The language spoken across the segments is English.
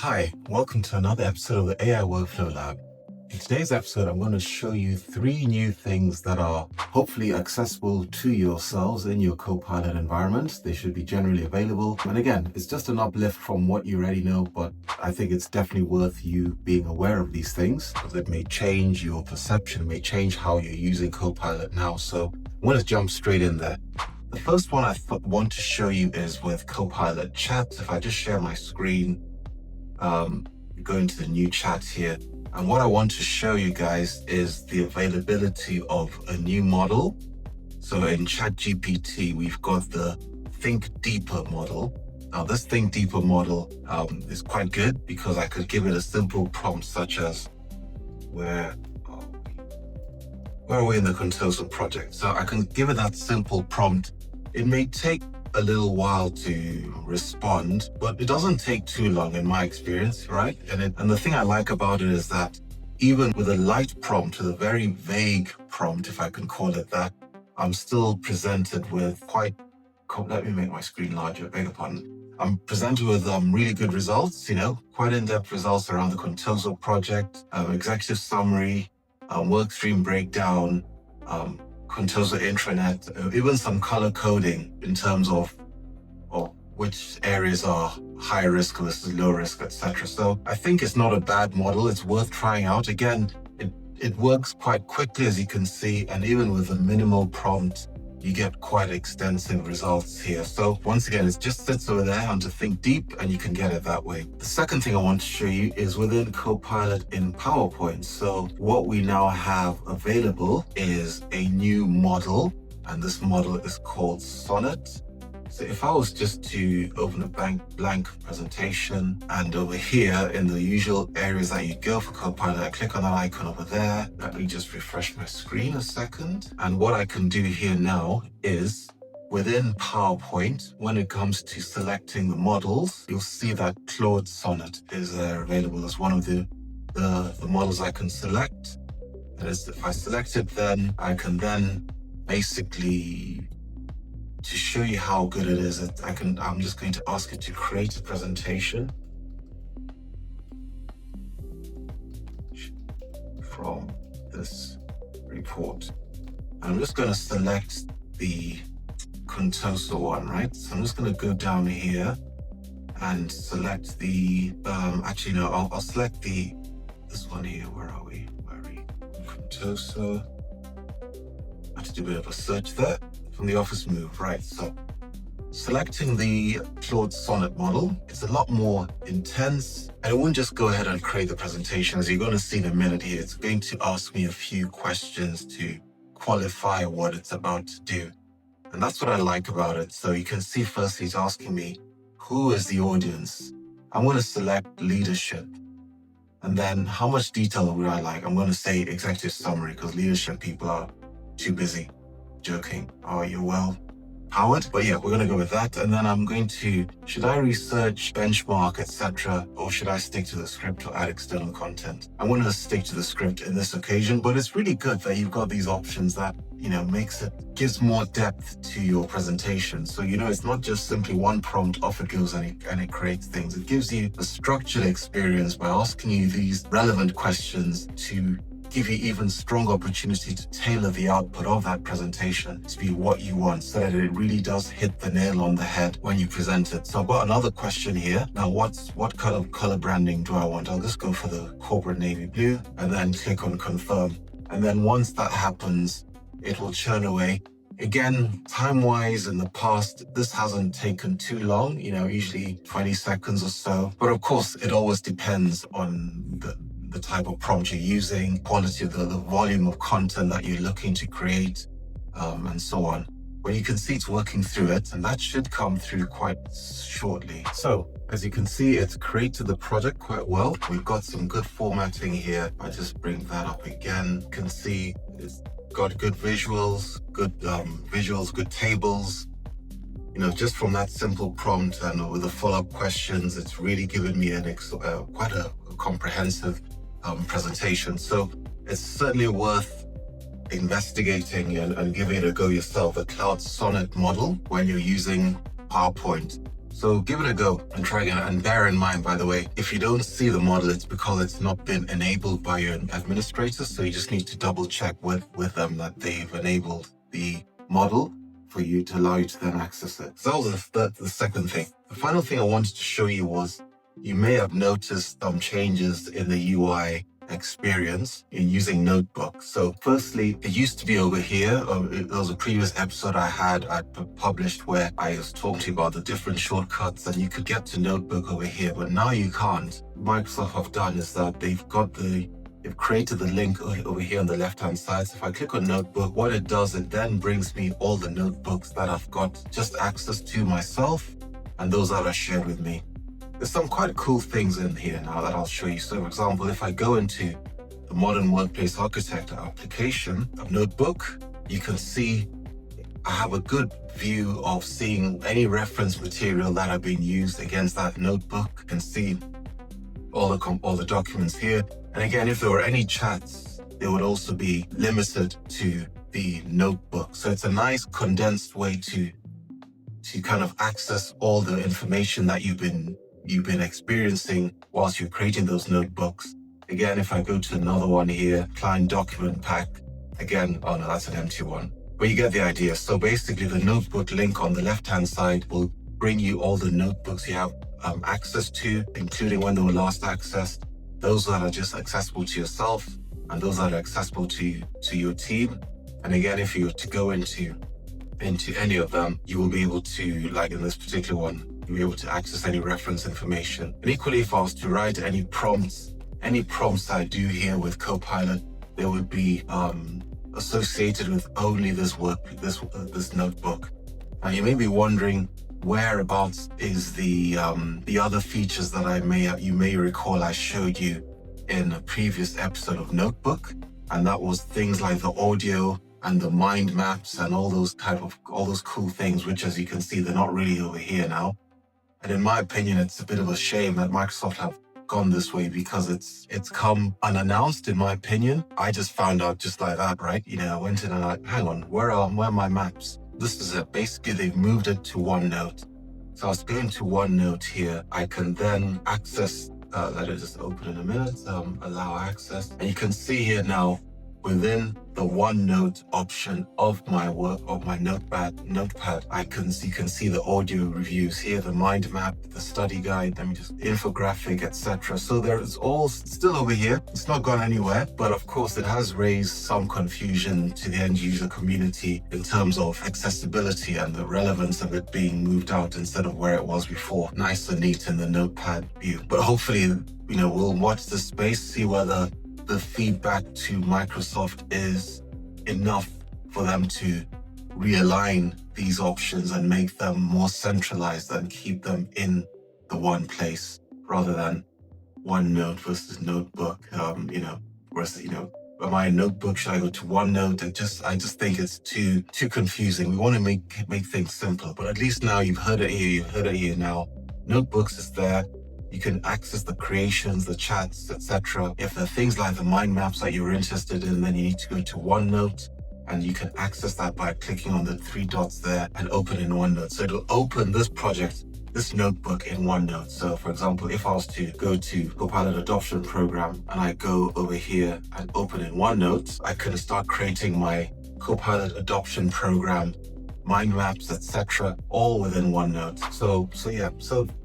Hi, welcome to another episode of the AI Workflow Lab. In today's episode, I'm going to show you 3 new things that are hopefully accessible to yourselves in your Copilot environment. They should be generally available. And again, it's just an uplift from what you already know, but I think it's definitely worth you being aware of these things because it may change your perception, it may change how you're using Copilot now. So I want to jump straight in there. The first one I want to show you is with Copilot Chat. If I just share my screen, go into the new chat here. And what I want to show you guys is the availability of a new model. So in ChatGPT, we've got the Think Deeper model. Now this Think Deeper model is quite good because I could give it a simple prompt such as, where are we in the Contoso project? So I can give it that simple prompt. It may take a little while to respond, but it doesn't take too long in my experience, right? And the thing I like about it is that even with a light prompt, with a very vague prompt, if I can call it that, I'm still presented with let me make my screen larger, beg your pardon. I'm presented with really good results, quite in-depth results around the Contoso project, executive summary, workstream breakdown, Contoso intranet, even some color coding in terms of which areas are high risk versus low risk, etc. So I think it's not a bad model. It's worth trying out. Again, it works quite quickly, as you can see, and even with a minimal prompt, you get quite extensive results here. So once again, it just sits over there under Think Deep, and you can get it that way. The second thing I want to show you is within Copilot in PowerPoint. So what we now have available is a new model, and this model is called Sonnet. So if I was just to open a blank presentation, and over here in the usual areas that you go for Copilot, I click on that icon over there. Let me just refresh my screen a second. And what I can do here now is within PowerPoint, when it comes to selecting the models, you'll see that Claude Sonnet is available as one of the models I can select. That is, if I select it, then I can then basically, to show you how good it is, I'm just going to ask it to create a presentation from this report. And I'm just going to select the Contoso one, right? So I'm just going to go down here and select the, I'll select this one here. Where are we? Contoso. I have to do a bit of a search there. From the office move, right? So selecting the Claude Sonnet model, it's a lot more intense, and it won't just go ahead and create the presentation. As you're going to see in a minute here, it's going to ask me a few questions to qualify what it's about to do. And that's what I like about it. So you can see first he's asking me, who is the audience? I'm going to select leadership. And then how much detail would I like? I'm going to say executive summary because leadership people are too busy. Joking. Oh, you're well powered. But yeah, we're going to go with that. And then I'm going to, should I research, benchmark, etc., or should I stick to the script or add external content? I'm going to stick to the script in this occasion, but it's really good that you've got these options that, gives more depth to your presentation. So, it's not just simply one prompt, off it goes and it creates things. It gives you a structured experience by asking you these relevant questions to give you even stronger opportunity to tailor the output of that presentation to be what you want so that it really does hit the nail on the head when you present it. So I've got another question here. Now, what kind of color branding do I want? I'll just go for the corporate navy blue and then click on confirm. And then once that happens, it will churn away. Again, time-wise in the past, this hasn't taken too long, usually 20 seconds or so. But of course, it always depends on the type of prompt you're using, quality of the volume of content that you're looking to create, and so on. But you can see it's working through it, and that should come through quite shortly. So as you can see, it's created the project quite well. We've got some good formatting here. I just bring that up again. You can see it's got good visuals, good tables. Just from that simple prompt and with the follow-up questions, it's really given me quite a comprehensive presentation. So it's certainly worth investigating and giving it a go yourself, the Claude Sonnet model, when you're using PowerPoint. So give it a go and try again. And bear in mind, by the way, if you don't see the model, it's because it's not been enabled by your administrator. So you just need to double check with them that they've enabled the model for you to allow you to then access it. So that was the second thing. The final thing I wanted to show you was you may have noticed some changes in the UI experience in using notebooks. So firstly, it used to be over here. There was a previous episode I published where I was talking to you about the different shortcuts, and you could get to notebook over here, but now you can't. Microsoft have done is that they've created the link over here on the left-hand side. So if I click on notebook, what it does, it then brings me all the notebooks that I've got just access to myself and those that are shared with me. There's some quite cool things in here now that I'll show you. So for example, if I go into the Modern Workplace Architect application of Notebook, you can see I have a good view of seeing any reference material that have been used against that notebook. You can see all the documents here. And again, if there were any chats, they would also be limited to the notebook. So it's a nice condensed way to kind of access all the information that you've been experiencing whilst you're creating those notebooks. Again, if I go to another one here, client document pack, again, oh no, that's an empty one. But you get the idea. So basically the notebook link on the left-hand side will bring you all the notebooks you have access to, including when they were last accessed, those that are just accessible to yourself, and those that are accessible to your team. And again, if you were to go into any of them, you will be able to, like in this particular one, you'll be able to access any reference information. And equally, if I was to write any prompts I do here with Copilot, they would be associated with only this notebook. Now you may be wondering whereabouts is the other features that you may recall I showed you in a previous episode of Notebook, and that was things like the audio and the mind maps and all those cool things, which, as you can see, they're not really over here now. And in my opinion, it's a bit of a shame that Microsoft have gone this way, because it's come unannounced, in my opinion. I just found out just like that, right? I went in and hang on, where are my maps? This is it. Basically, they've moved it to OneNote. So I was going to OneNote here. I can then access, let it just open in a minute, allow access. And you can see here now, within the OneNote option of my notepad, you can see the audio reviews here, the mind map, the study guide, infographic, etc. So there is all still over here. It's not gone anywhere, but of course it has raised some confusion to the end user community in terms of accessibility and the relevance of it being moved out instead of where it was before, nice and neat in the notepad view. But hopefully, we'll watch this space, see whether the feedback to Microsoft is enough for them to realign these options and make them more centralized and keep them in the one place rather than OneNote versus Notebook. Am I a Notebook? Should I go to OneNote? I just think it's too confusing. We want to make things simple, but at least now you've heard it here now. Notebooks is there. You can access the creations, the chats, etc. If there are things like the mind maps that you're interested in, then you need to go to OneNote, and you can access that by clicking on the three dots there and open in OneNote. So it'll open this notebook in OneNote. So for example, if I was to go to Copilot Adoption Program and I go over here and open in OneNote, I can start creating my Copilot Adoption Program, mind maps, etc., all within OneNote. So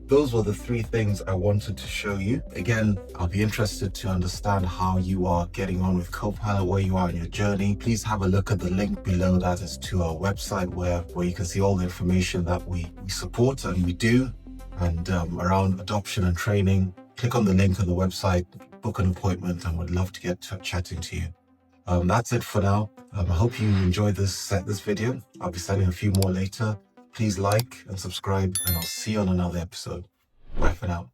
those were the three things I wanted to show you. Again, I'll be interested to understand how you are getting on with Copilot, where you are in your journey. Please have a look at the link below. That is to our website where you can see all the information that we support and we do, and around adoption and training. Click on the link on the website, book an appointment, and would love to get chatting to you. That's it for now. I hope you enjoyed this video. I'll be sending a few more later. Please like and subscribe, and I'll see you on another episode. Bye for now.